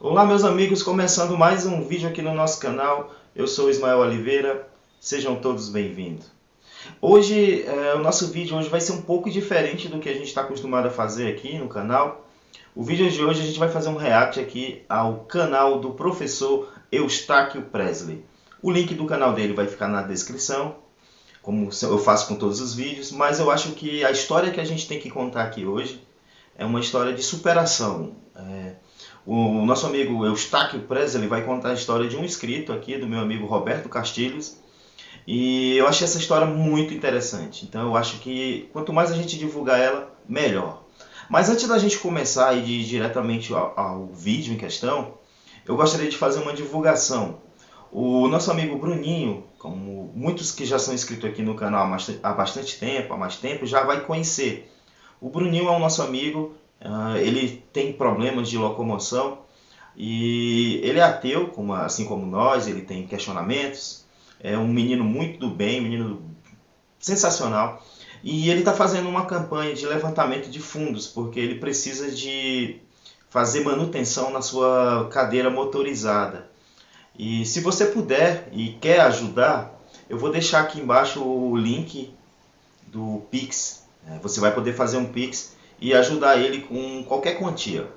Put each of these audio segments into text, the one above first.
Olá meus amigos, começando mais um vídeo aqui no nosso canal. Eu sou Ismael Oliveira, sejam todos bem-vindos. Hoje, o nosso vídeo hoje vai ser um pouco diferente do que a gente está acostumado a fazer aqui no canal. O vídeo de hoje a gente vai fazer um react aqui ao canal do professor Eustáquio Presley. O link do canal dele vai ficar na descrição, como eu faço com todos os vídeos, mas eu acho que a história que a gente tem que contar aqui hoje é uma história de superação. O nosso amigo Eustáquio Presley vai contar a história de um inscrito aqui, do meu amigo Roberto Castilhos, e eu achei essa história muito interessante. Então eu acho que quanto mais a gente divulgar ela, melhor. Mas antes da gente começar e de ir diretamente ao vídeo em questão, eu gostaria de fazer uma divulgação. O nosso amigo Bruninho, como muitos que já são inscritos aqui no canal há bastante tempo, há mais tempo, já vai conhecer. O Bruninho é um nosso amigo, ele tem problemas de locomoção e ele é ateu, assim como nós, ele tem questionamentos, é um menino muito do bem, um menino sensacional. E ele está fazendo uma campanha de levantamento de fundos, porque ele precisa de fazer manutenção na sua cadeira motorizada. E se você puder e quer ajudar, eu vou deixar aqui embaixo o link do Pix. Você vai poder fazer um Pix e ajudar ele com qualquer quantia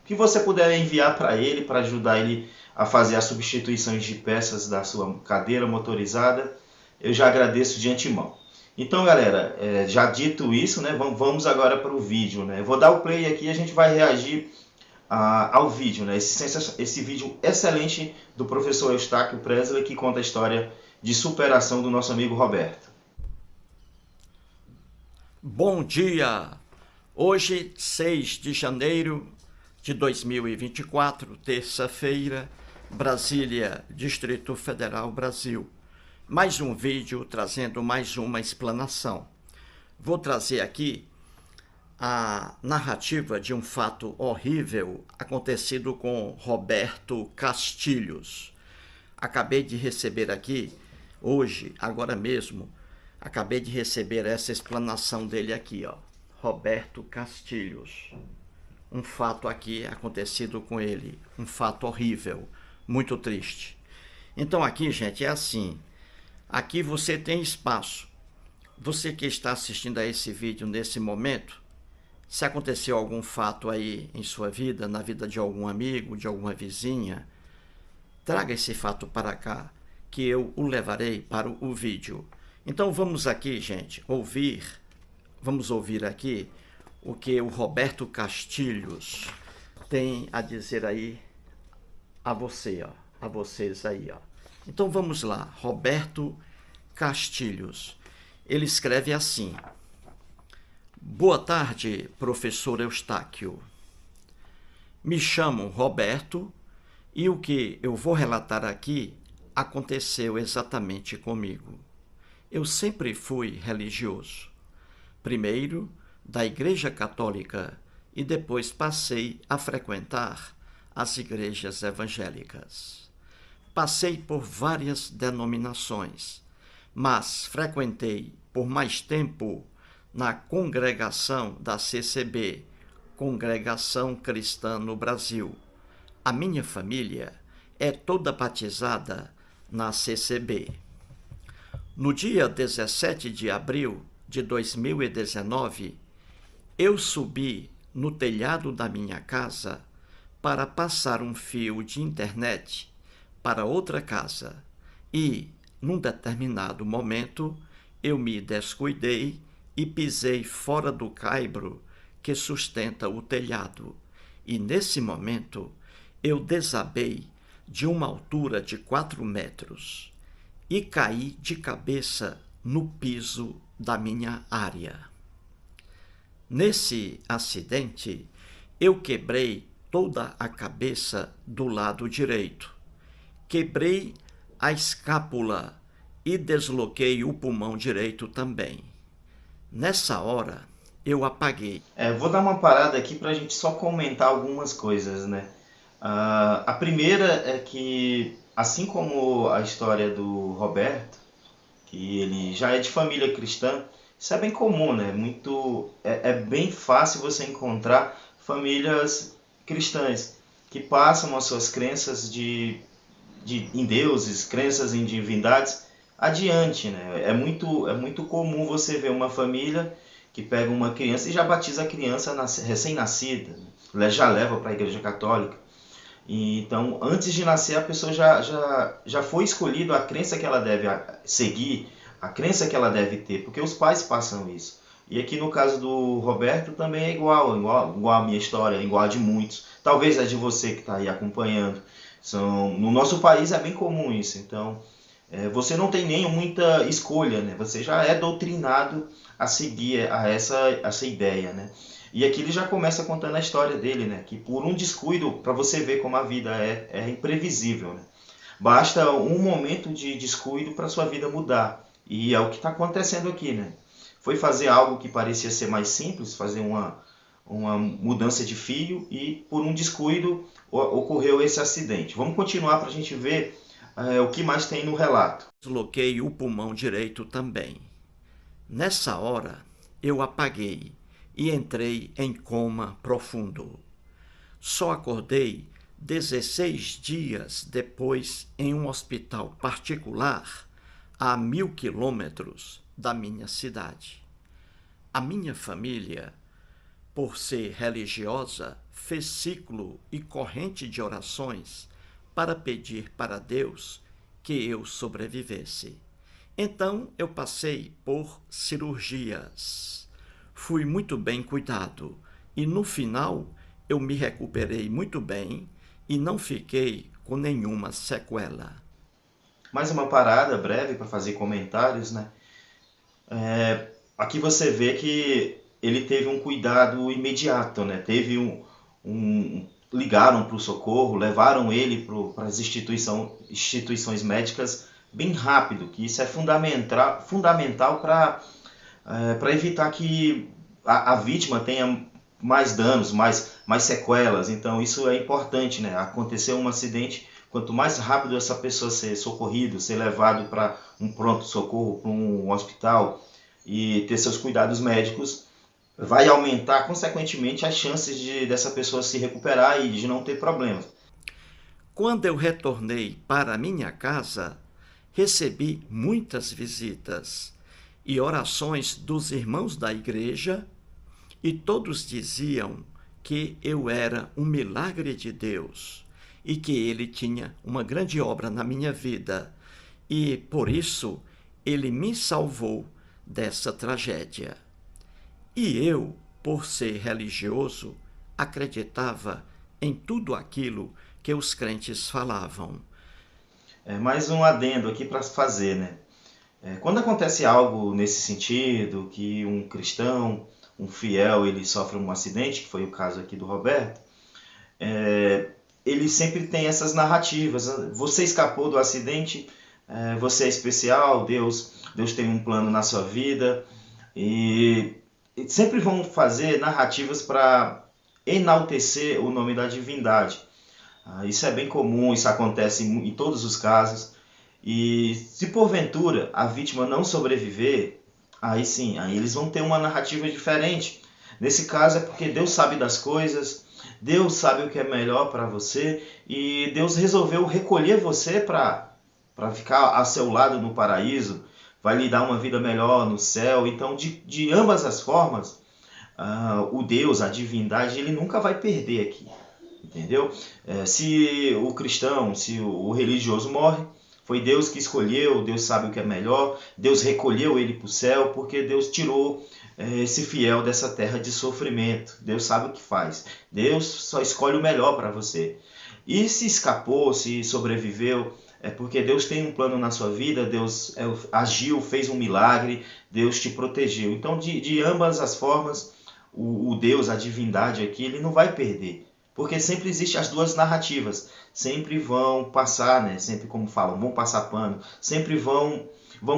que você puder enviar para ele, para ajudar ele a fazer as substituições de peças da sua cadeira motorizada. Eu já agradeço de antemão. Então galera, já dito isso, né, vamos agora para o vídeo. Eu vou dar o play aqui e a gente vai reagir ao vídeo, esse vídeo excelente do professor Eustáquio Presley, que conta a história de superação do nosso amigo Roberto. Bom dia! Hoje, 6 de janeiro de 2024, terça-feira, Brasília, Distrito Federal, Brasil. Mais um vídeo trazendo mais uma explanação. Vou trazer aqui a narrativa de um fato horrível acontecido com Roberto Castilhos. Acabei de receber aqui, hoje, agora mesmo, acabei de receber essa explanação dele aqui, ó. Roberto Castilhos. Um fato aqui acontecido com ele, um fato horrível, muito triste. Então aqui, gente, é assim, aqui você tem espaço. Você que está assistindo a esse vídeo nesse momento, se aconteceu algum fato aí em sua vida, na vida de algum amigo, de alguma vizinha, traga esse fato para cá, que eu o levarei para o vídeo. Então vamos aqui, gente, vamos ouvir aqui o que o Roberto Castilhos tem a dizer aí a você, ó, a vocês aí, ó. Então vamos lá, Roberto Castilhos. Ele escreve assim: Boa tarde, professor Eustáquio. Me chamo Roberto e o que eu vou relatar aqui aconteceu exatamente comigo. Eu sempre fui religioso. Primeiro da Igreja Católica e depois passei a frequentar as igrejas evangélicas. Passei por várias denominações, mas frequentei por mais tempo na congregação da CCB, Congregação Cristã no Brasil. A minha família é toda batizada na CCB. No dia 17 de abril de 2019, eu subi no telhado da minha casa para passar um fio de internet para outra casa e, num determinado momento, eu me descuidei e pisei fora do caibro que sustenta o telhado. E, nesse momento, eu desabei de uma altura de 4 metros e caí de cabeça no piso da minha área. Nesse acidente, eu quebrei toda a cabeça do lado direito. Quebrei a escápula e desloquei o pulmão direito também. Nessa hora, eu apaguei. Vou dar uma parada aqui para a gente só comentar algumas coisas, a primeira é que, assim como a história do Roberto, que ele já é de família cristã, isso é bem comum, é bem fácil você encontrar famílias cristãs. que passam as suas crenças em deuses, crenças em divindades adiante, né? É muito comum você ver uma família que pega uma criança e já batiza a criança recém-nascida, né? Já leva para a igreja católica. E, então, antes de nascer, a pessoa já foi escolhida a crença que ela deve seguir, a crença que ela deve ter, porque os pais passam isso. E aqui no caso do Roberto também é igual a minha história, igual a de muitos. Talvez a de você que está aí acompanhando. No nosso país é bem comum isso. Então, você não tem nem muita escolha, né? Você já é doutrinado a seguir essa ideia, né? E aqui ele já começa contando a história dele, né? Que por um descuido, para você ver como a vida é imprevisível, né? Basta um momento de descuido para sua vida mudar. E é o que está acontecendo aqui, né? Foi fazer algo que parecia ser mais simples, fazer uma mudança de fio, e por um descuido ocorreu esse acidente. Vamos continuar para a gente ver o que mais tem no relato. Desloquei o pulmão direito também. Nessa hora, eu apaguei e entrei em coma profundo. Só acordei 16 dias depois em um hospital particular a 1000 quilômetros da minha cidade. A minha família, por ser religiosa, fez ciclo e corrente de orações para pedir para Deus que eu sobrevivesse. Então eu passei por cirurgias. Fui muito bem cuidado e no final eu me recuperei muito bem e não fiquei com nenhuma sequela. Mais uma parada breve para fazer comentários, né? Aqui você vê que ele teve um cuidado imediato, né? Ligaram para o socorro, levaram ele para as instituições médicas bem rápido, que isso é fundamental para evitar que a vítima tenha mais danos, mais sequelas. Então isso é importante, né? Aconteceu um acidente, quanto mais rápido essa pessoa ser socorrido, ser levado para um pronto-socorro, para um hospital e ter seus cuidados médicos, vai aumentar consequentemente as chances dessa pessoa se recuperar e de não ter problemas. Quando eu retornei para minha casa, recebi muitas visitas e orações dos irmãos da igreja, e todos diziam que eu era um milagre de Deus e que ele tinha uma grande obra na minha vida, e por isso ele me salvou dessa tragédia. E eu, por ser religioso, acreditava em tudo aquilo que os crentes falavam. Mais um adendo aqui para fazer, né? Quando acontece algo nesse sentido, que um cristão, um fiel, ele sofre um acidente, que foi o caso aqui do Roberto, ele sempre tem essas narrativas. Você escapou do acidente, você é especial, Deus tem um plano na sua vida, e sempre vão fazer narrativas para enaltecer o nome da divindade. Isso é bem comum, isso acontece em todos os casos. E se porventura a vítima não sobreviver, aí sim, aí eles vão ter uma narrativa diferente. Nesse caso é porque Deus sabe das coisas, Deus sabe o que é melhor para você, e Deus resolveu recolher você para ficar a seu lado no paraíso, vai lhe dar uma vida melhor no céu. Então, de ambas as formas, o Deus, a divindade, ele nunca vai perder aqui, entendeu? Se o cristão, se o religioso morre, foi Deus que escolheu, Deus sabe o que é melhor, Deus recolheu ele para o céu, porque Deus tirou esse fiel dessa terra de sofrimento. Deus sabe o que faz, Deus só escolhe o melhor para você. E se escapou, se sobreviveu, é porque Deus tem um plano na sua vida, Deus agiu, fez um milagre, Deus te protegeu. Então, de ambas as formas, o Deus, a divindade aqui, ele não vai perder. Porque sempre existem as duas narrativas, sempre vão passar, né? Sempre, como falam, vão passar pano, sempre vão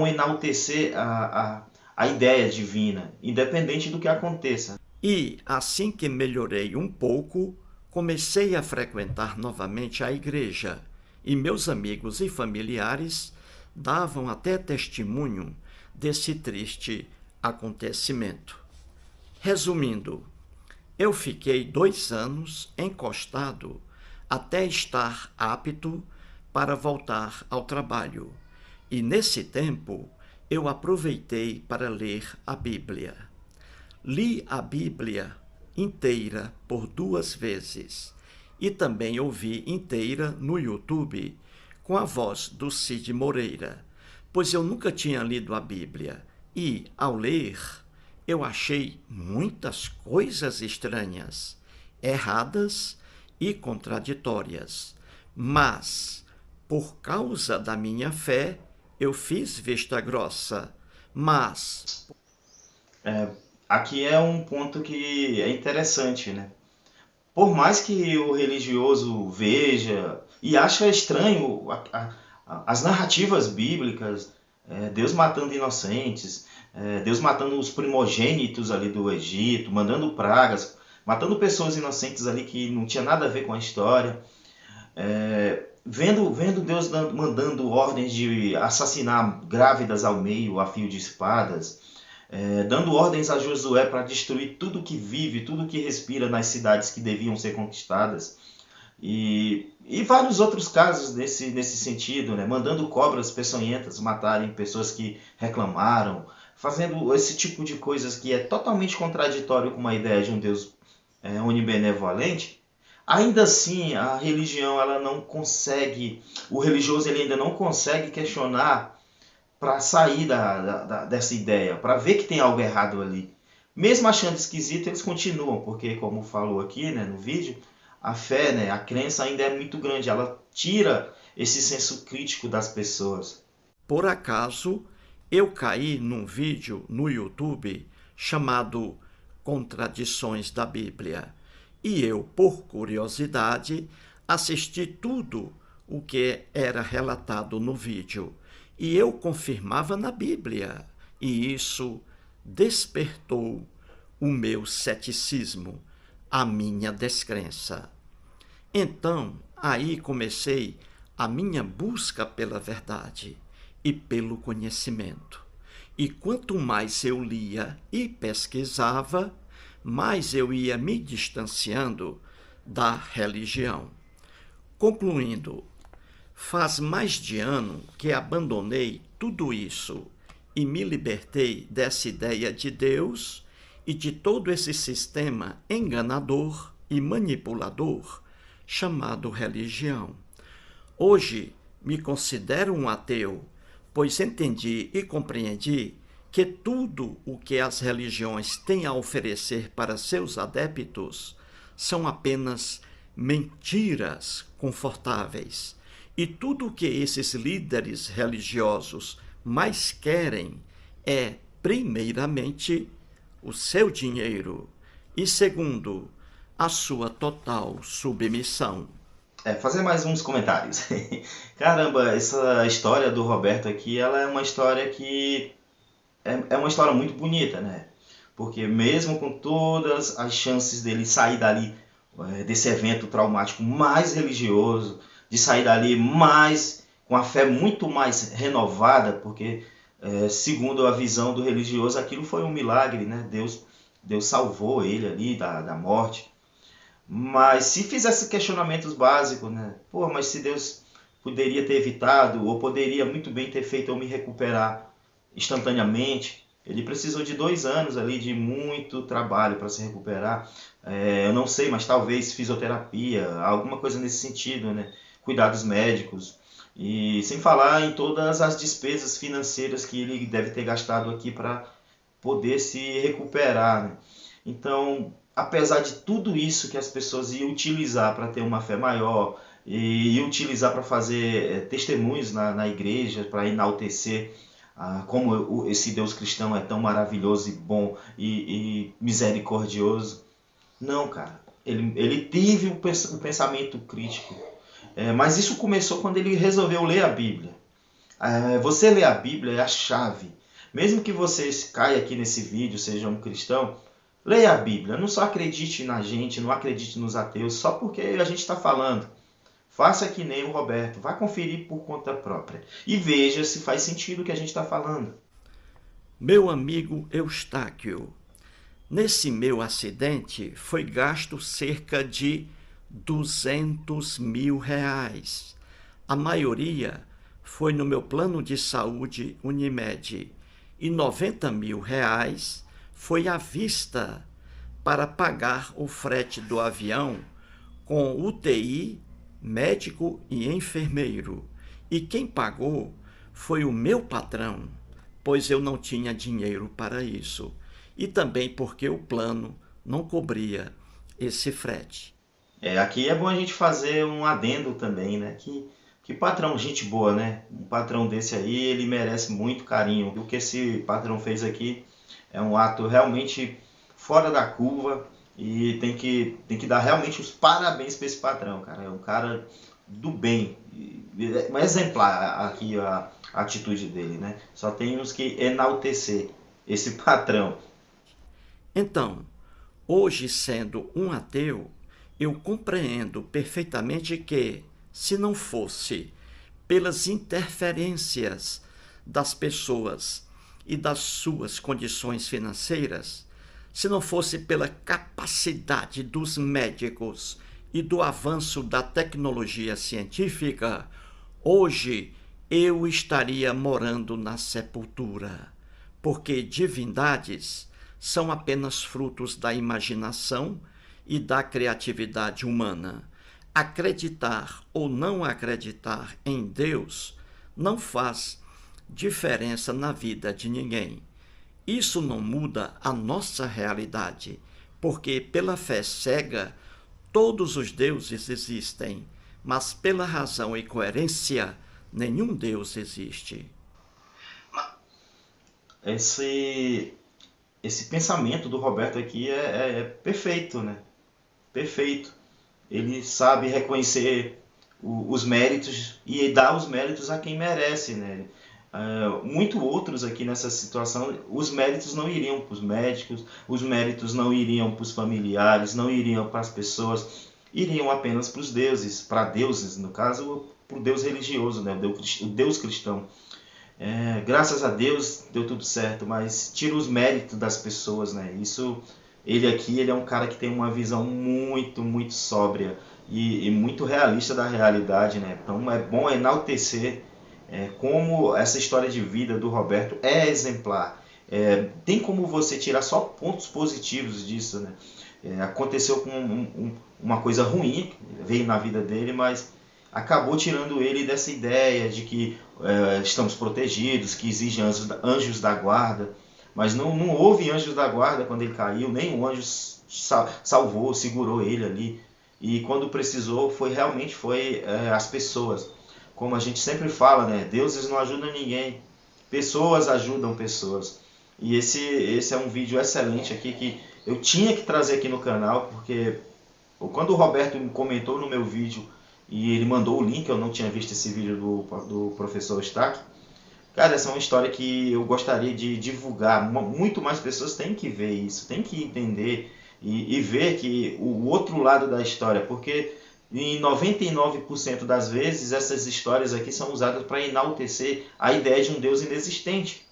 enaltecer a ideia divina, independente do que aconteça. E assim que melhorei um pouco, comecei a frequentar novamente a igreja, e meus amigos e familiares davam até testemunho desse triste acontecimento. Resumindo, eu fiquei 2 anos encostado até estar apto para voltar ao trabalho. E nesse tempo eu aproveitei para ler a Bíblia. Li a Bíblia inteira por 2 vezes e também ouvi inteira no YouTube com a voz do Cid Moreira, pois eu nunca tinha lido a Bíblia e, ao ler, eu achei muitas coisas estranhas, erradas e contraditórias, mas, por causa da minha fé, eu fiz vista grossa, mas... Aqui é um ponto que é interessante, né? Por mais que o religioso veja e acha estranho as narrativas bíblicas, Deus matando inocentes, Deus matando os primogênitos ali do Egito, mandando pragas, matando pessoas inocentes ali que não tinha nada a ver com a história, vendo Deus mandando ordens de assassinar grávidas ao meio a fio de espadas, dando ordens a Josué para destruir tudo que vive, tudo que respira nas cidades que deviam ser conquistadas. E vários outros casos nesse sentido, né? Mandando cobras peçonhentas matarem pessoas que reclamaram, fazendo esse tipo de coisas que é totalmente contraditório com uma ideia de um Deus onibenevolente. Ainda assim, a religião ela não consegue, o religioso ele ainda não consegue questionar para sair dessa ideia, para ver que tem algo errado ali. Mesmo achando esquisito, eles continuam, porque como falou aqui, né, no vídeo, a fé, né, a crença ainda é muito grande, ela tira esse senso crítico das pessoas. Por acaso, eu caí num vídeo no YouTube chamado Contradições da Bíblia, e eu, por curiosidade, assisti tudo o que era relatado no vídeo. E eu confirmava na Bíblia, e isso despertou o meu ceticismo, a minha descrença. Então, aí comecei a minha busca pela verdade e pelo conhecimento. E quanto mais eu lia e pesquisava, mais eu ia me distanciando da religião. Concluindo, faz mais de ano que abandonei tudo isso e me libertei dessa ideia de Deus e de todo esse sistema enganador e manipulador chamado religião. Hoje me considero um ateu, pois entendi e compreendi que tudo o que as religiões têm a oferecer para seus adeptos são apenas mentiras confortáveis. E tudo o que esses líderes religiosos mais querem é, primeiramente, o seu dinheiro e, segundo, a sua total submissão. Fazer mais uns comentários. Caramba, essa história do Roberto aqui, ela é uma história que é uma história muito bonita, né? Porque mesmo com todas as chances dele sair dali, desse evento traumático mais religioso, de sair dali mais com a fé muito mais renovada, porque segundo a visão do religioso aquilo foi um milagre, né? Deus salvou ele ali da morte. Mas se fizesse questionamentos básicos, né? Pô, mas se Deus poderia ter evitado, ou poderia muito bem ter feito eu me recuperar instantaneamente, ele precisou de 2 anos ali de muito trabalho para se recuperar. Eu não sei, mas talvez fisioterapia, alguma coisa nesse sentido, né? Cuidados médicos. E sem falar em todas as despesas financeiras que ele deve ter gastado aqui para poder se recuperar, né? Então, apesar de tudo isso que as pessoas iam utilizar para ter uma fé maior e utilizar para fazer testemunhos na igreja, para enaltecer como esse Deus cristão é tão maravilhoso e bom e misericordioso. Não, cara. Ele teve o pensamento crítico. Mas isso começou quando ele resolveu ler a Bíblia. Você ler a Bíblia é a chave. Mesmo que você caia aqui nesse vídeo, seja um cristão, leia a Bíblia. Não só acredite na gente, não acredite nos ateus, só porque a gente está falando. Faça que nem o Roberto, vá conferir por conta própria e veja se faz sentido o que a gente está falando. Meu amigo Eustáquio, nesse meu acidente foi gasto cerca de R$ 200.000. A maioria foi no meu plano de saúde Unimed e R$ 90.000 foi à vista para pagar o frete do avião com UTI, médico e enfermeiro. E quem pagou foi o meu patrão, pois eu não tinha dinheiro para isso. E também porque o plano não cobria esse frete. Aqui é bom a gente fazer um adendo também, né? Que patrão, gente boa, né? Um patrão desse aí, ele merece muito carinho. O que esse patrão fez aqui é um ato realmente fora da curva e tem que dar realmente os parabéns para esse patrão, cara. É um cara do bem, um exemplar aqui a atitude dele, né? Só temos que enaltecer esse patrão. Então, hoje, sendo um ateu, eu compreendo perfeitamente que, se não fosse pelas interferências das pessoas e das suas condições financeiras, se não fosse pela capacidade dos médicos e do avanço da tecnologia científica, hoje eu estaria morando na sepultura, porque divindades são apenas frutos da imaginação e da criatividade humana. Acreditar ou não acreditar em Deus não faz diferença na vida de ninguém. Isso não muda a nossa realidade, porque pela fé cega todos os deuses existem, mas pela razão e coerência nenhum Deus existe. Esse pensamento do Roberto aqui é perfeito, né? Perfeito. Ele sabe reconhecer os méritos e dar os méritos a quem merece, né? Muito outros aqui nessa situação, os méritos não iriam para os médicos, os méritos não iriam para os familiares, não iriam para as pessoas, iriam apenas para os deuses, para deuses, no caso, para o Deus religioso, né? O Deus cristão. Graças a Deus deu tudo certo, mas tira os méritos das pessoas, né? Ele é um cara que tem uma visão muito, muito sóbria e muito realista da realidade, né? Então é bom enaltecer como essa história de vida do Roberto é exemplar. Tem como você tirar só pontos positivos disso, né? Aconteceu com uma coisa ruim, veio na vida dele, mas acabou tirando ele dessa ideia de que estamos protegidos, que exige anjos da guarda. Mas não houve anjos da guarda quando ele caiu, nem um anjo salvou, segurou ele ali. E quando precisou, foi as pessoas. Como a gente sempre fala, né? Deuses não ajudam ninguém, pessoas ajudam pessoas. E esse é um vídeo excelente aqui que eu tinha que trazer aqui no canal, porque quando o Roberto comentou no meu vídeo e ele mandou o link, eu não tinha visto esse vídeo do professor Stack. Cara, essa é uma história que eu gostaria de divulgar. Muito mais pessoas têm que ver isso, têm que entender e ver que o outro lado da história, porque em 99% das vezes essas histórias aqui são usadas para enaltecer a ideia de um Deus inexistente.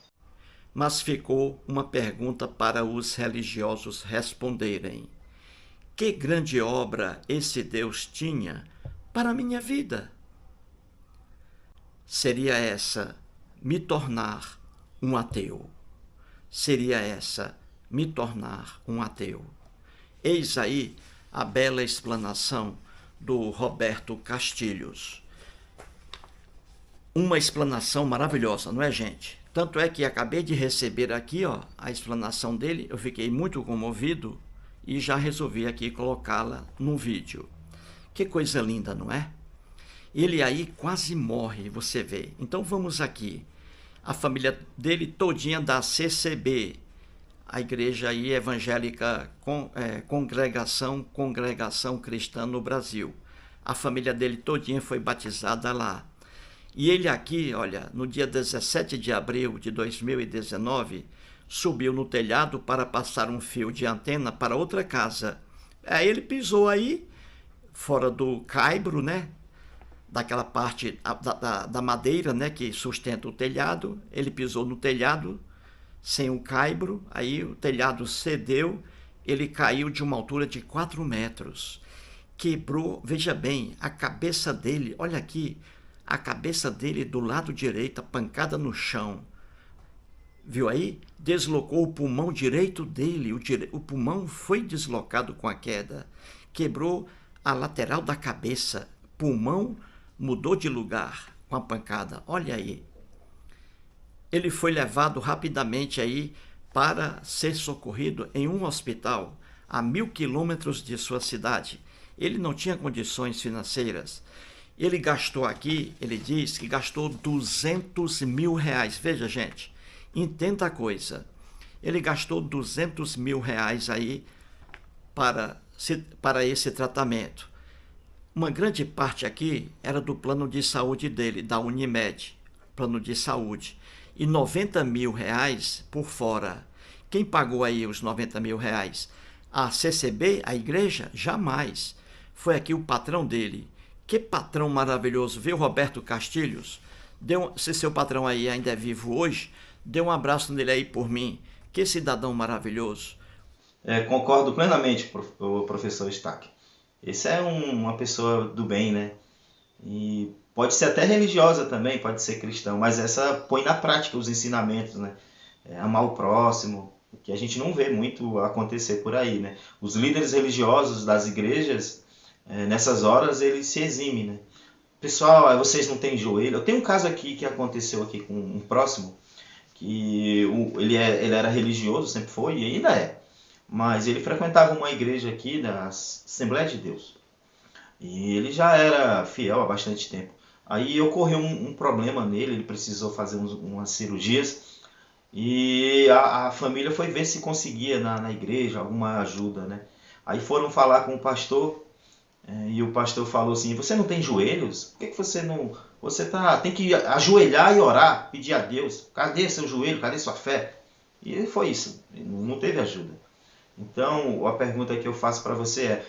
Mas ficou uma pergunta para os religiosos responderem: que grande obra esse Deus tinha para a minha vida? Seria essa me tornar um ateu. Seria essa me tornar um ateu. Eis aí a bela explanação do Roberto Castilhos. Uma explanação maravilhosa, não é, gente? Tanto é que acabei de receber aqui, a explanação dele, eu fiquei muito comovido e já resolvi aqui colocá-la no vídeo. Que coisa linda, não é? Ele aí quase morre, você vê. Então vamos aqui. A família dele todinha da CCB, a igreja aí evangélica Congregação Cristã no Brasil. A família dele todinha foi batizada lá. E ele aqui, olha, no dia 17 de abril de 2019, subiu no telhado para passar um fio de antena para outra casa. Aí ele pisou aí, fora do caibro, né? Daquela parte da madeira, né, que sustenta o telhado. Ele pisou no telhado sem o caibro, aí o telhado cedeu, ele caiu de uma altura de 4 metros. quebrou, veja bem, a cabeça dele, olha aqui, a cabeça dele do lado direito, a pancada no chão. Viu aí? Deslocou o pulmão direito dele, o pulmão foi deslocado com a queda. Quebrou a lateral da cabeça, pulmão mudou de lugar com a pancada. Olha aí. Ele foi levado rapidamente aí para ser socorrido em um hospital a 1.000 quilômetros de sua cidade. Ele não tinha condições financeiras. Ele gastou aqui, ele diz que gastou 200 mil reais. Veja, gente, entenda a coisa. Ele gastou 200 mil reais aí para esse tratamento. Uma grande parte aqui era do plano de saúde dele, da Unimed, plano de saúde. E 90 mil reais por fora. Quem pagou aí os 90 mil reais? A CCB, a igreja? Jamais. Foi aqui o patrão dele. Que patrão maravilhoso, viu, Roberto Castilhos? Se seu patrão aí ainda é vivo hoje, dê um abraço nele aí por mim. Que cidadão maravilhoso. Concordo plenamente, professor Stack. Esse é uma pessoa do bem, né? E pode ser até religiosa também, pode ser cristão, mas essa põe na prática os ensinamentos, né? Amar o próximo, que a gente não vê muito acontecer por aí, né? Os líderes religiosos das igrejas, nessas horas, eles se eximem, né? Pessoal, vocês não têm joelho. Eu tenho um caso aqui que aconteceu aqui com um próximo, que ele era religioso, sempre foi e ainda é, mas ele frequentava uma igreja aqui da Assembleia de Deus. E ele já era fiel há bastante tempo. Aí ocorreu um problema nele, ele precisou fazer umas cirurgias e a família foi ver se conseguia na igreja alguma ajuda, né? Aí foram falar com o pastor e o pastor falou assim: você não tem joelhos? Por que você não... tem que ajoelhar e orar, pedir a Deus. Cadê seu joelho? Cadê sua fé? E foi isso, não teve ajuda. Então a pergunta que eu faço para você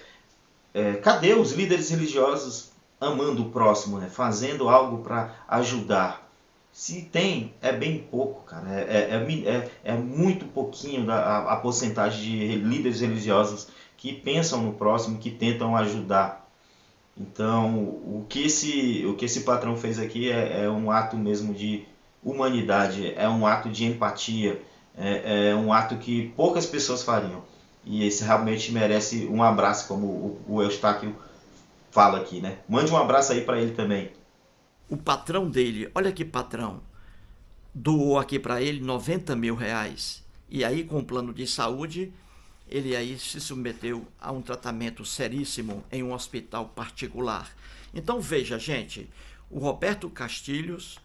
cadê os líderes religiosos amando o próximo, né? Fazendo algo para ajudar? Se tem, é bem pouco, cara. É muito pouquinho a porcentagem de líderes religiosos que pensam no próximo, que tentam ajudar. Então, o que esse patrão fez aqui é um ato mesmo de humanidade, é um ato de empatia, é um ato que poucas pessoas fariam. E esse realmente merece um abraço, como o Eustáquio fala aqui, né? Mande um abraço aí para ele também. O patrão dele, olha que patrão, doou aqui para ele 90 mil reais. E aí, com o plano de saúde, ele aí se submeteu a um tratamento seríssimo em um hospital particular. Então, veja, gente, o Roberto Castilhos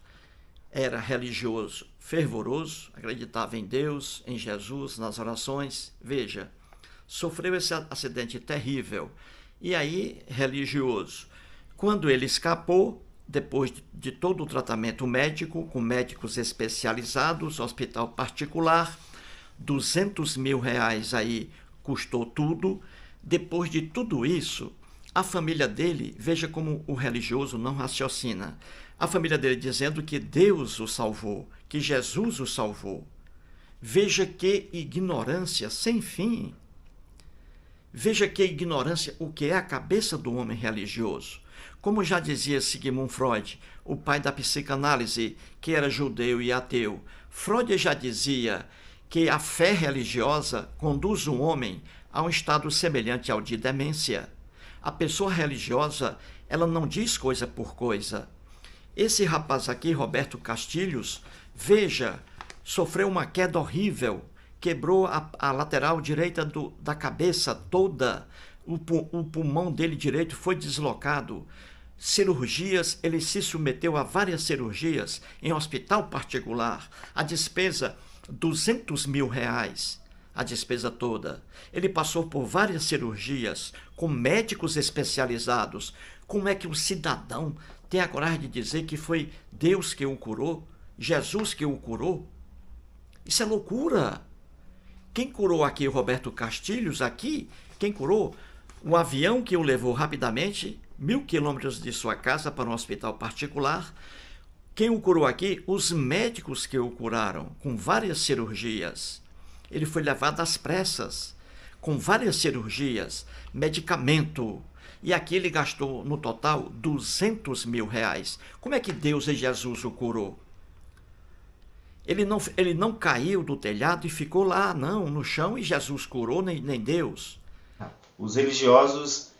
era religioso, fervoroso, acreditava em Deus, em Jesus, nas orações. Veja, sofreu esse acidente terrível. E aí, religioso. Quando ele escapou, depois de todo o tratamento médico, com médicos especializados, hospital particular, 200 mil reais aí custou tudo. Depois de tudo isso, a família dele, veja como o religioso não raciocina. A família dele dizendo que Deus o salvou, que Jesus o salvou. Veja que ignorância sem fim. Veja que ignorância, o que é a cabeça do homem religioso. Como já dizia Sigmund Freud, o pai da psicanálise, que era judeu e ateu, Freud já dizia que a fé religiosa conduz um homem a um estado semelhante ao de demência. A pessoa religiosa, ela não diz coisa por coisa. Esse rapaz aqui, Roberto Castilhos, veja, sofreu uma queda horrível, quebrou a lateral direita da cabeça toda, o pulmão dele direito foi deslocado. Cirurgias, ele se submeteu a várias cirurgias em hospital particular. A despesa, 200 mil reais, a despesa toda. Ele passou por várias cirurgias com médicos especializados. Como é que um cidadão tem a coragem de dizer que foi Deus que o curou? Jesus que o curou? Isso é loucura! Quem curou aqui o Roberto Castilhos? Aqui, quem curou? O avião que o levou rapidamente, 1.000 quilômetros de sua casa para um hospital particular. Quem o curou aqui? Os médicos que o curaram, com várias cirurgias. Ele foi levado às pressas, com várias cirurgias, medicamento. E aqui ele gastou, no total, 200 mil reais. Como é que Deus e Jesus o curou? Ele não caiu do telhado e ficou lá, não, no chão, e Jesus curou, nem Deus. Os religiosos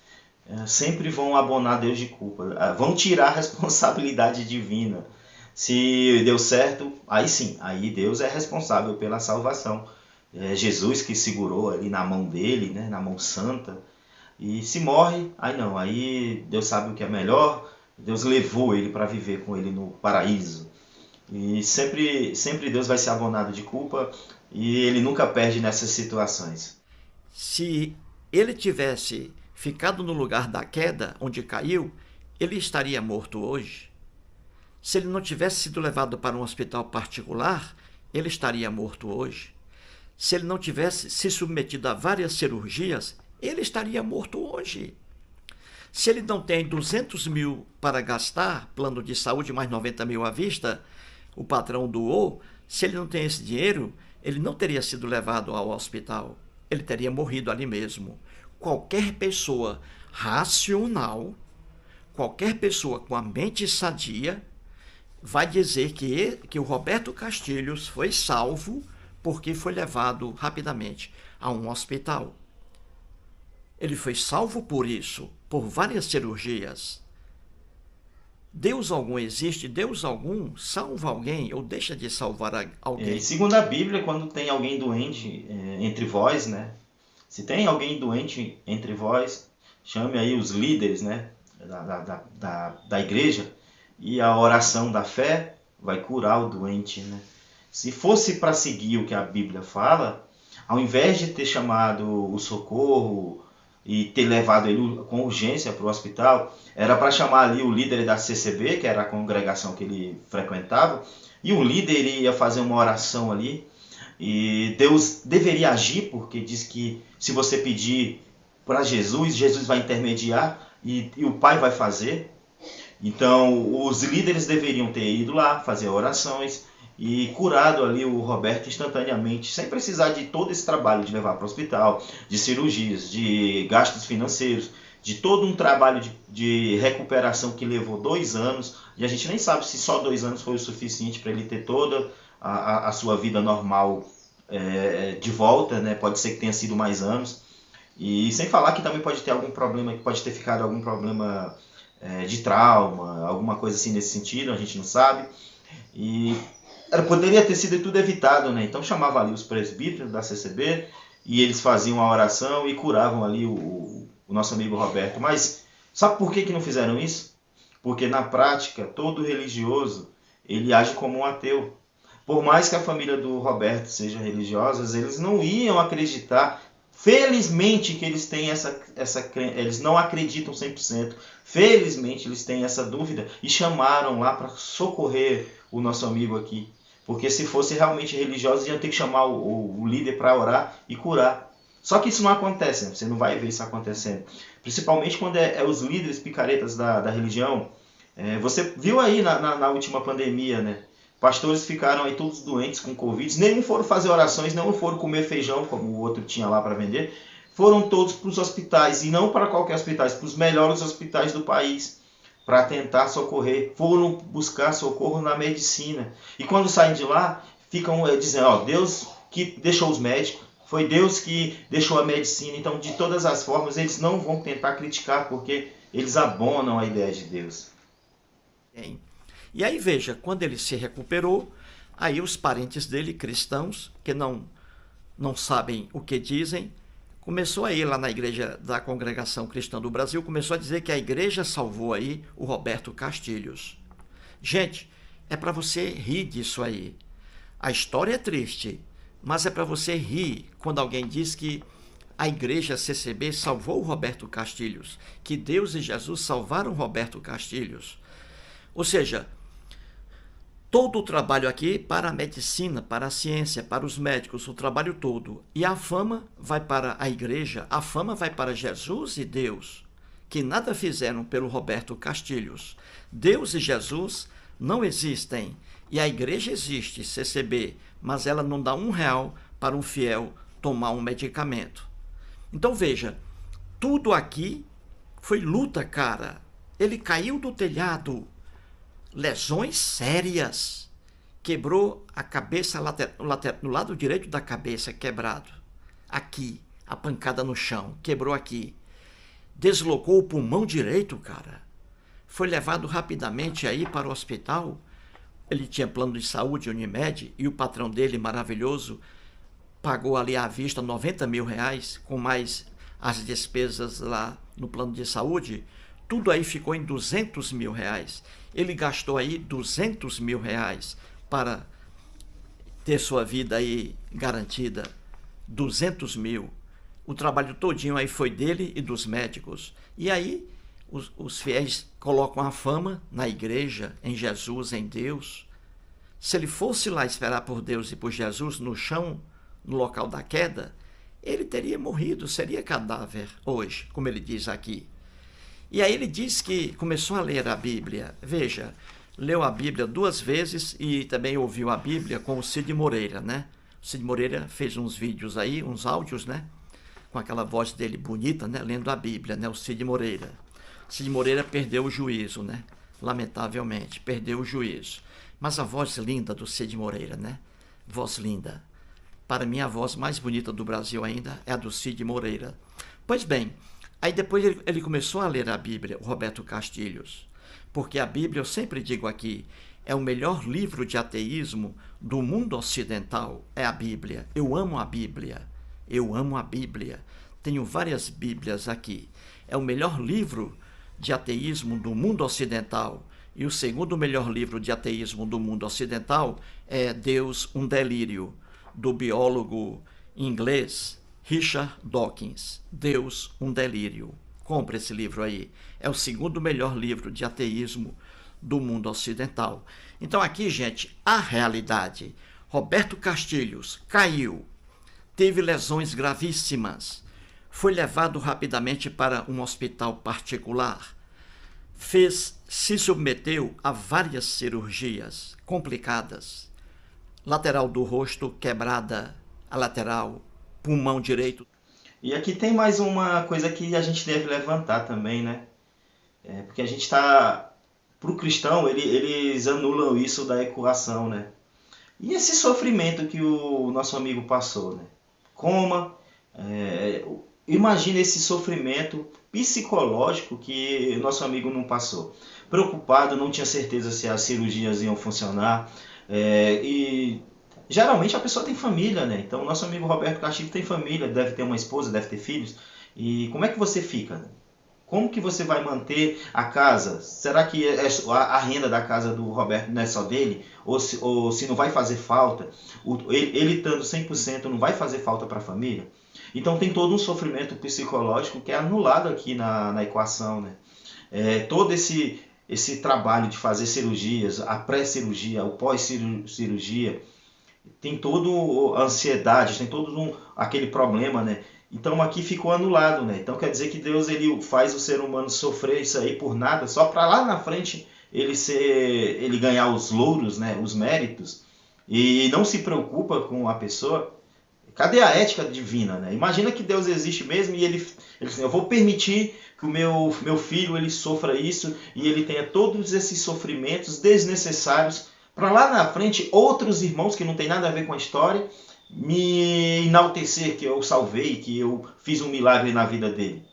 sempre vão abonar Deus de culpa, vão tirar a responsabilidade divina. Se deu certo, aí sim, aí Deus é responsável pela salvação. É Jesus que segurou ali na mão dele, né, na mão santa. E se morre, aí não, aí Deus sabe o que é melhor, Deus levou ele para viver com ele no paraíso. E sempre Deus vai ser abonado de culpa e ele nunca perde nessas situações. Se ele tivesse ficado no lugar da queda, onde caiu, ele estaria morto hoje. Se ele não tivesse sido levado para um hospital particular, ele estaria morto hoje. Se ele não tivesse se submetido a várias cirurgias, ele estaria morto hoje. Se ele não tem 200 mil para gastar, plano de saúde mais 90 mil à vista, o patrão doou, se ele não tem esse dinheiro, ele não teria sido levado ao hospital. Ele teria morrido ali mesmo. Qualquer pessoa racional, qualquer pessoa com a mente sadia, vai dizer que o Roberto Castilhos foi salvo porque foi levado rapidamente a um hospital. Ele foi salvo por isso, por várias cirurgias. Deus algum existe? Deus algum salva alguém ou deixa de salvar alguém? Segundo a Bíblia, quando tem alguém doente entre vós, né? Se tem alguém doente entre vós, chame aí os líderes, né, da igreja, e a oração da fé vai curar o doente, né? Se fosse para seguir o que a Bíblia fala, ao invés de ter chamado o socorro e ter levado ele com urgência para o hospital, era para chamar ali o líder da CCB, que era a congregação que ele frequentava, e o líder ia fazer uma oração ali, e Deus deveria agir, porque diz que se você pedir para Jesus, Jesus vai intermediar e o Pai vai fazer. Então os líderes deveriam ter ido lá, fazer orações e curado ali o Roberto instantaneamente, sem precisar de todo esse trabalho de levar para o hospital, de cirurgias, de gastos financeiros, de todo um trabalho de recuperação que levou 2 anos, e a gente nem sabe se só 2 anos foi o suficiente para ele ter toda a sua vida normal de volta, né? Pode ser que tenha sido mais anos, e sem falar que também pode ter algum problema, que pode ter ficado algum problema de trauma, alguma coisa assim nesse sentido, a gente não sabe, e poderia ter sido tudo evitado, né? Então chamava ali os presbíteros da CCB e eles faziam a oração e curavam ali o nosso amigo Roberto. Mas sabe por que não fizeram isso? Porque na prática todo religioso ele age como um ateu. Por mais que a família do Roberto seja religiosa, eles não iam acreditar. Felizmente que eles têm eles não acreditam 100%. Felizmente eles têm essa dúvida e chamaram lá para socorrer o nosso amigo aqui. Porque se fosse realmente religiosos, iam ter que chamar o líder para orar e curar. Só que isso não acontece, né? Você não vai ver isso acontecendo. Principalmente quando é os líderes picaretas da religião. Você viu aí na última pandemia, né? Pastores ficaram aí todos doentes com Covid. Nenhum foram fazer orações, não foram comer feijão, como o outro tinha lá para vender. Foram todos para os hospitais, e não para qualquer hospitais, para os melhores hospitais do país, para tentar socorrer. Foram buscar socorro na medicina. E quando saem de lá, ficam dizendo, Deus que deixou os médicos, foi Deus que deixou a medicina. Então, de todas as formas, eles não vão tentar criticar, porque eles abonam a ideia de Deus. E aí veja, quando ele se recuperou, aí os parentes dele, cristãos, que não sabem o que dizem, começou a ir lá na igreja da Congregação Cristã do Brasil, começou a dizer que a igreja salvou aí o Roberto Castilhos. Gente, é para você rir disso aí. A história é triste, mas é para você rir quando alguém diz que a igreja CCB salvou o Roberto Castilhos, que Deus e Jesus salvaram o Roberto Castilhos. Ou seja, todo o trabalho aqui para a medicina, para a ciência, para os médicos, o trabalho todo. E a fama vai para a igreja, a fama vai para Jesus e Deus, que nada fizeram pelo Roberto Castilhos. Deus e Jesus não existem. E a igreja existe, CCB, mas ela não dá R$1 para um fiel tomar um medicamento. Então veja, tudo aqui Foi luta, cara. Ele caiu do telhado. Lesões sérias. Quebrou a cabeça no lado direito da cabeça, quebrado. Aqui, a pancada no chão, quebrou aqui. Deslocou o pulmão direito, cara. Foi levado rapidamente aí para o hospital. Ele tinha plano de saúde, Unimed, e o patrão dele, maravilhoso, pagou ali à vista 90 mil reais, com mais as despesas lá no plano de saúde. Tudo aí ficou em 200 mil reais. Ele gastou aí 200 mil reais para ter sua vida aí garantida. 200 mil. O trabalho todinho aí foi dele e dos médicos. E aí os fiéis colocam a fama na igreja, em Jesus, em Deus. Se ele fosse lá esperar por Deus e por Jesus no chão, no local da queda, ele teria morrido, seria cadáver hoje, como ele diz aqui. E aí ele diz que começou a ler a Bíblia. Veja, leu a Bíblia 2 vezes e também ouviu a Bíblia com o Cid Moreira, né? O Cid Moreira fez uns vídeos aí, uns áudios, né? Com aquela voz dele bonita, né? Lendo a Bíblia, né? O Cid Moreira. O Cid Moreira perdeu o juízo, né? Lamentavelmente, perdeu o juízo. Mas a voz linda do Cid Moreira, né? Voz linda. Para mim, a voz mais bonita do Brasil ainda é a do Cid Moreira. Pois bem, aí depois ele começou a ler a Bíblia, o Roberto Castilhos. Porque a Bíblia, eu sempre digo aqui, é o melhor livro de ateísmo do mundo ocidental, é a Bíblia. Eu amo a Bíblia. Eu amo a Bíblia. Tenho várias Bíblias aqui. É o melhor livro de ateísmo do mundo ocidental. E o segundo melhor livro de ateísmo do mundo ocidental é Deus, um Delírio, do biólogo inglês Richard Dawkins. Deus, um Delírio. Compre esse livro aí. É o segundo melhor livro de ateísmo do mundo ocidental. Então aqui, gente, a realidade. Roberto Castilhos caiu, teve lesões gravíssimas, foi levado rapidamente para um hospital particular, se submeteu a várias cirurgias complicadas, lateral do rosto quebrada, a lateral, pulmão direito. E aqui tem mais uma coisa que a gente deve levantar também, né? Porque a gente está... Para o cristão, eles anulam isso da equação, né? E esse sofrimento que o nosso amigo passou, né? Imagina esse sofrimento psicológico que o nosso amigo não passou. Preocupado, não tinha certeza se as cirurgias iam funcionar. E geralmente a pessoa tem família, né? Então o nosso amigo Roberto Castilho tem família, deve ter uma esposa, deve ter filhos. E como é que você fica, né? Como que você vai manter a casa? Será que a renda da casa do Roberto não é só dele? Ou se não vai fazer falta? Ele estando 100% não vai fazer falta para a família? Então tem todo um sofrimento psicológico que é anulado aqui na equação, né? Todo esse trabalho de fazer cirurgias, a pré-cirurgia, o pós-cirurgia, tem toda a ansiedade, tem todo aquele problema, né? Então aqui ficou anulado, né? Então quer dizer que Deus ele faz o ser humano sofrer isso aí por nada, só para lá na frente ele ganhar os louros, né? Os méritos, e não se preocupa com a pessoa. Cadê a ética divina, né? Imagina que Deus existe mesmo e ele diz, eu vou permitir que o meu filho ele sofra isso e ele tenha todos esses sofrimentos desnecessários para lá na frente outros irmãos que não tem nada a ver com a história me enaltecer que eu salvei, que eu fiz um milagre na vida dele.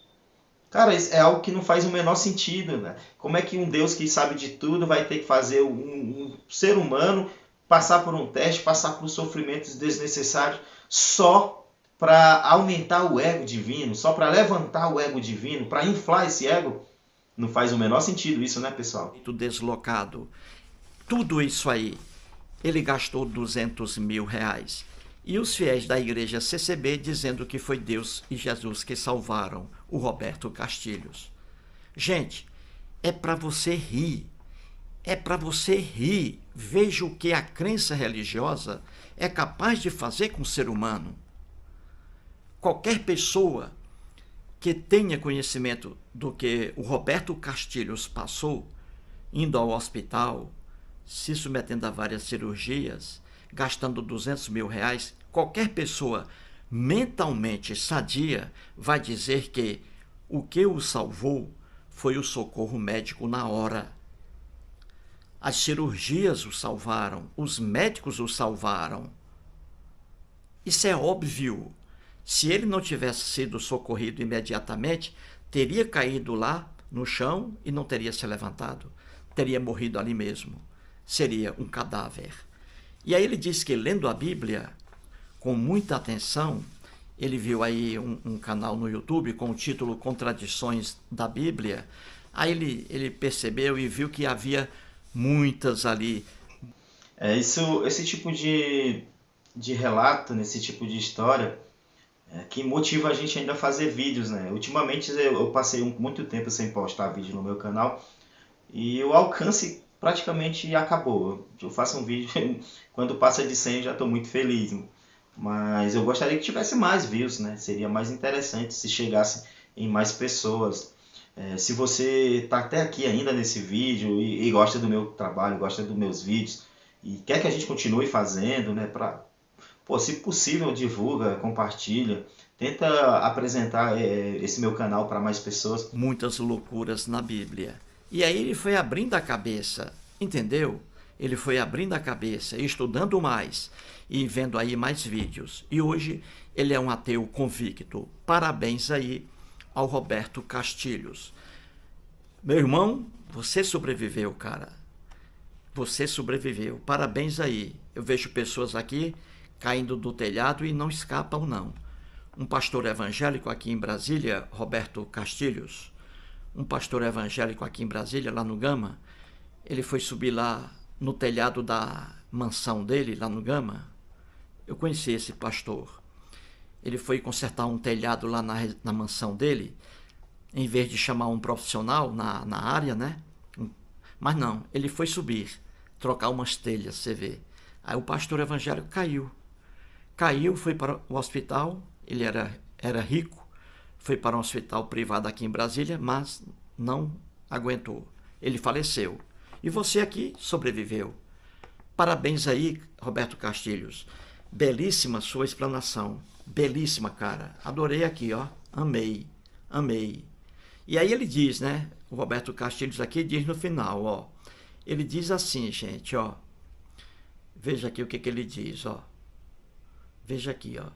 Cara, isso é algo que não faz o menor sentido, né? Como é que um Deus que sabe de tudo vai ter que fazer um ser humano passar por um teste, passar por sofrimentos desnecessários só para aumentar o ego divino, só para levantar o ego divino, para inflar esse ego? Não faz o menor sentido isso, né, pessoal? Deslocado. Tudo isso aí, ele gastou 200 mil reais. E os fiéis da igreja CCB dizendo que foi Deus e Jesus que salvaram o Roberto Castilhos. Gente, é para você rir. É para você rir. Veja o que a crença religiosa é capaz de fazer com o ser humano. Qualquer pessoa que tenha conhecimento do que o Roberto Castilhos passou, indo ao hospital, se submetendo a várias cirurgias, gastando 200 mil reais, qualquer pessoa mentalmente sadia vai dizer que O que o salvou foi o socorro médico na hora. As cirurgias o salvaram, os médicos o salvaram. Isso é óbvio. Se ele não tivesse sido socorrido imediatamente, teria caído lá no chão e não teria se levantado. Teria morrido ali mesmo. Seria um cadáver. E aí ele diz que, lendo a Bíblia com muita atenção, ele viu aí um canal no YouTube com o título Contradições da Bíblia. Aí ele percebeu e viu que havia muitas ali. Esse tipo de relato, nesse tipo de história, que motiva a gente ainda a fazer vídeos, né? Ultimamente eu passei muito tempo sem postar vídeo no meu canal e o alcance praticamente acabou. Eu faço um vídeo, quando passa de 100 eu já estou muito feliz. Mas eu gostaria que tivesse mais views, né? Seria mais interessante se chegasse em mais pessoas. Se você está até aqui ainda nesse vídeo e gosta do meu trabalho, gosta dos meus vídeos e quer que a gente continue fazendo, né? Se possível, divulga, compartilha, tenta apresentar esse meu canal para mais pessoas. Muitas loucuras na Bíblia. E aí ele foi abrindo a cabeça, entendeu? Ele foi abrindo a cabeça, estudando mais e vendo aí mais vídeos. E hoje ele é um ateu convicto. Parabéns aí ao Roberto Castilhos. Meu irmão, você sobreviveu, cara. Você sobreviveu. Parabéns aí. Eu vejo pessoas aqui caindo do telhado e não escapam, não. Um pastor evangélico aqui em Brasília, Roberto Castilhos, um pastor evangélico aqui em Brasília, lá no Gama, ele foi subir lá no telhado da mansão dele, lá no Gama. Eu conheci esse pastor. Ele foi consertar um telhado lá na mansão dele, em vez de chamar um profissional na área, né? Mas não, ele foi subir, trocar umas telhas, você vê. Aí o pastor evangélico caiu, foi para o hospital. Ele era rico, foi para um hospital privado aqui em Brasília, mas não aguentou. Ele faleceu. E você aqui sobreviveu. Parabéns aí, Roberto Castilhos. Belíssima sua explanação. Belíssima, cara. Adorei aqui, ó. Amei. E aí ele diz, né? O Roberto Castilhos aqui diz no final, ó. Ele diz assim, gente, ó. Veja aqui o que ele diz, ó. Veja aqui, ó.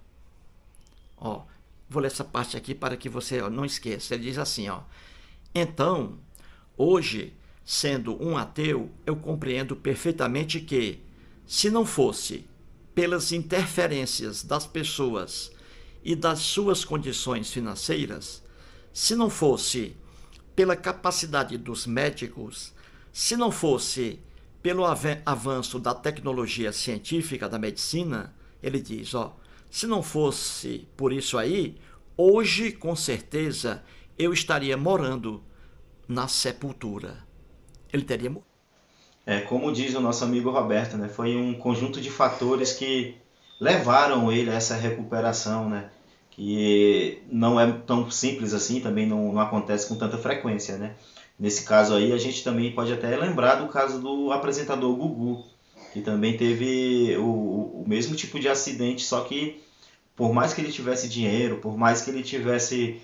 Ó, vou ler essa parte aqui para que você não esqueça. Ele diz assim, ó. Então, hoje, sendo um ateu, eu compreendo perfeitamente que, se não fosse pelas interferências das pessoas e das suas condições financeiras, se não fosse pela capacidade dos médicos, se não fosse pelo avanço da tecnologia científica, da medicina, ele diz, ó, se não fosse por isso aí, hoje, com certeza, eu estaria morando na sepultura. Ele teria morrido. Como diz o nosso amigo Roberto, né? Foi um conjunto de fatores que levaram ele a essa recuperação, né? Que não é tão simples assim, também não acontece com tanta frequência, né? Nesse caso aí, a gente também pode até lembrar do caso do apresentador Gugu, que também teve o mesmo tipo de acidente, só que por mais que ele tivesse dinheiro, por mais que ele tivesse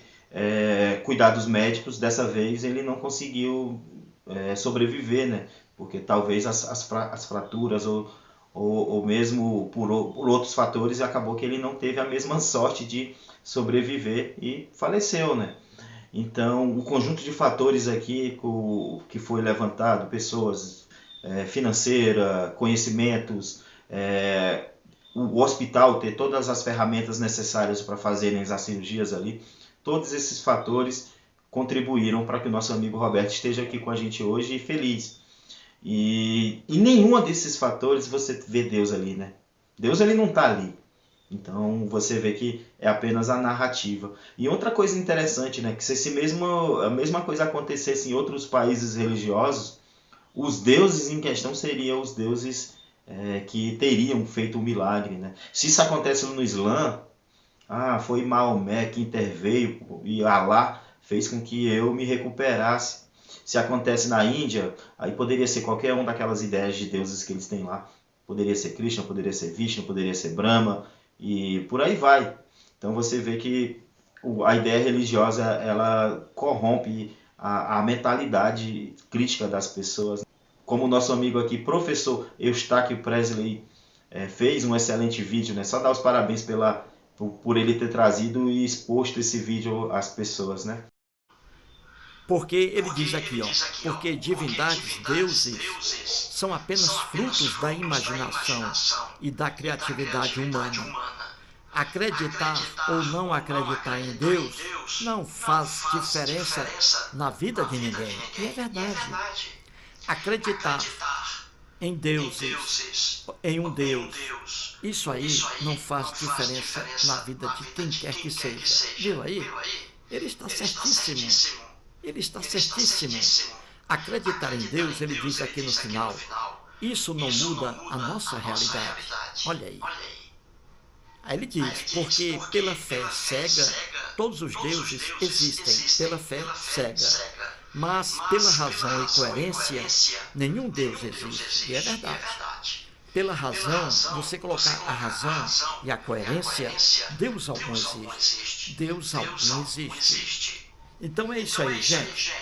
cuidados médicos, dessa vez ele não conseguiu sobreviver, né? Porque talvez as fraturas ou mesmo por outros fatores, acabou que ele não teve a mesma sorte de sobreviver e faleceu, né? Então, o conjunto de fatores aqui que foi levantado, pessoas financeira, conhecimentos, o hospital ter todas as ferramentas necessárias para fazerem as cirurgias ali, todos esses fatores contribuíram para que o nosso amigo Roberto esteja aqui com a gente hoje e feliz. E nenhum desses fatores você vê Deus ali, né? Deus ele não está ali. Então você vê que é apenas a narrativa. E outra coisa interessante, né? Que se a mesma coisa acontecesse em outros países religiosos, os deuses em questão seriam os deuses que teriam feito o milagre, né? Se isso acontece no Islã, foi Maomé que interveio e Alá fez com que eu me recuperasse. Se acontece na Índia, aí poderia ser qualquer uma daquelas ideias de deuses que eles têm lá. Poderia ser Krishna, poderia ser Vishnu, poderia ser Brahma e por aí vai. Então você vê que a ideia religiosa ela corrompe a mentalidade crítica das pessoas. Como o nosso amigo aqui, professor Eustáquio Presley, fez um excelente vídeo, né? Só dar os parabéns por ele ter trazido e exposto esse vídeo às pessoas, né? Porque ele diz aqui, ó, porque divindades, deuses, são apenas frutos da imaginação e da criatividade humana. Acreditar ou não acreditar em Deus não faz diferença na vida de ninguém. E é verdade. Acreditar em deuses, em um Deus, isso aí não faz diferença na vida de quem quer que seja. Viu aí? Ele está certíssimo. Ele está certíssimo. Acreditar em Deus, ele diz aqui no final, isso não muda a nossa realidade. Olha aí. Aí ele diz, porque pela fé cega, todos os deuses existem, pela fé cega. Mas pela razão e coerência, nenhum Deus existe. E é verdade. Pela razão, você colocar a razão e a coerência, Deus algum existe. Deus algum existe. Então é isso aí, gente.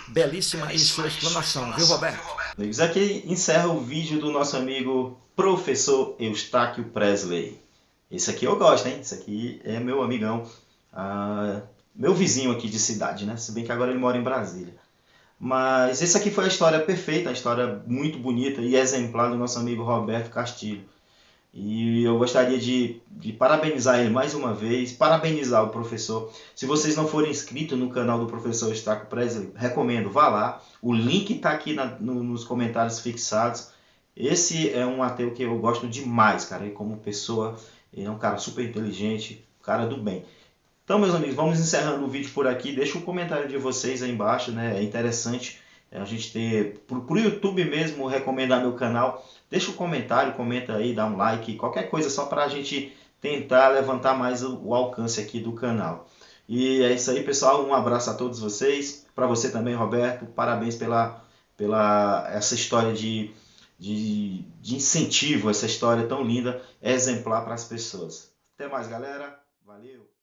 Belíssima aí sua exclamação, viu, Roberto? Isso aqui encerra o vídeo do nosso amigo professor Eustáquio Presley. Esse aqui eu gosto, hein? Esse aqui é meu amigão, meu vizinho aqui de cidade, né? Se bem que agora ele mora em Brasília. Mas esse aqui foi a história perfeita, a história muito bonita e exemplar do nosso amigo Roberto Castilho. E eu gostaria de parabenizar ele mais uma vez, parabenizar o professor. Se vocês não forem inscritos no canal do professor Eustáquio Presley, recomendo, vá lá. O link está aqui nos comentários fixados. Esse é um ateu que eu gosto demais, cara. Ele como pessoa, ele é um cara super inteligente, cara do bem. Então, meus amigos, vamos encerrando o vídeo por aqui. Deixa um comentário de vocês aí embaixo, né? É interessante a gente ter, pro YouTube mesmo, recomendar meu canal. Deixa um comentário, comenta aí, dá um like, qualquer coisa só para a gente tentar levantar mais o alcance aqui do canal. E é isso aí, pessoal. Um abraço a todos vocês. Para você também, Roberto. Parabéns pela essa história de incentivo, essa história tão linda, exemplar para as pessoas. Até mais, galera. Valeu!